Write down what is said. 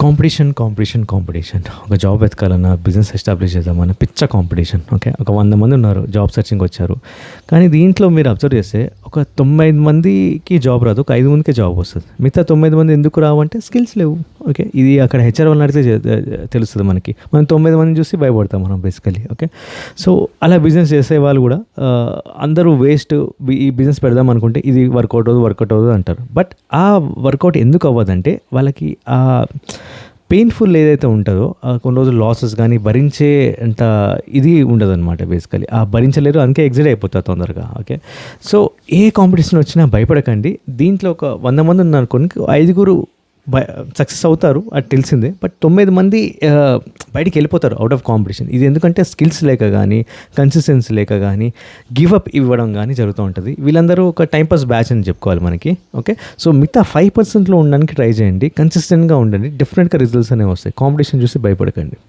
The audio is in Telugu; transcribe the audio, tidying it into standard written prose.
కాంపిటీషన్. ఒక జాబ్ వెతకాలన్నా, బిజినెస్ ఎస్టాబ్లిష్ చేద్దామన్నా పిచ్చ కాంపిటీషన్. ఓకే. ఒక 100 మంది ఉన్నారు జాబ్ సెర్చింగ్‌కి వచ్చారు. కానీ దీంట్లో మీరు అబ్జర్వ్ చేస్తే ఒక 95 మందికి జాబ్ రాదు. ఒక 5 మందికే జాబ్ వస్తది. మిగతా 90 మంది ఎందుకు రావంటే స్కిల్స్ లేవు. ఓకే. ఇది అక్కడ హెచ్ఆర్ వాళ్ళని అడిగితే తెలుస్తది మనకి. మనం 90 మందిని చూసి భయపడతాం మనం బేసికల్లీ. ఓకే. సో, అలా బిజినెస్ చేసే వాళ్ళు కూడా అందరూ వేస్ట్, ఈ బిజినెస్ పెడదాం అనుకుంటే ఇది వర్కౌట్ అవ్వదు అంటారు. బట్ ఆ వర్కౌట్ ఎందుకు అవ్వదంటే వాళ్ళకి పెయిన్ఫుల్ ఏదైతే ఉంటుందో కొన్ని రోజులు లాసెస్ కానీ భరించే అంత ఇది ఉండదన్నమాట బేసికలీ. భరించలేరు, అందుకే ఎగ్జిట్ అయిపోతారు తొందరగా. ఓకే. సో, ఏ కాంపిటీషన్ వచ్చినా భయపడకండి. దీంట్లో ఒక 100 మంది ఉన్నారనుకోండి, 5 సక్సెస్ అవుతారు, అది తెలిసిందే. బట్ 9 మంది బయటికి వెళ్ళిపోతారు అవుట్ ఆఫ్ కాంపిటీషన్. ఇది ఎందుకంటే స్కిల్స్ లేక కానీ, కన్సిస్టెన్సీ లేక కానీ, గివ్ అప్ ఇవ్వడం కానీ జరుగుతూ ఉంటుంది. వీళ్ళందరూ ఒక టైంపాస్ బ్యాచ్ అని చెప్పుకోవాలి మనకి. ఓకే. సో, మిగతా 5%లో ఉండడానికి ట్రై చేయండి, కన్సిస్టెంట్గా ఉండండి, డెఫినెట్గా రిజల్ట్స్ అనేవి వస్తాయి. కాంపిటీషన్ చూసి భయపడకండి.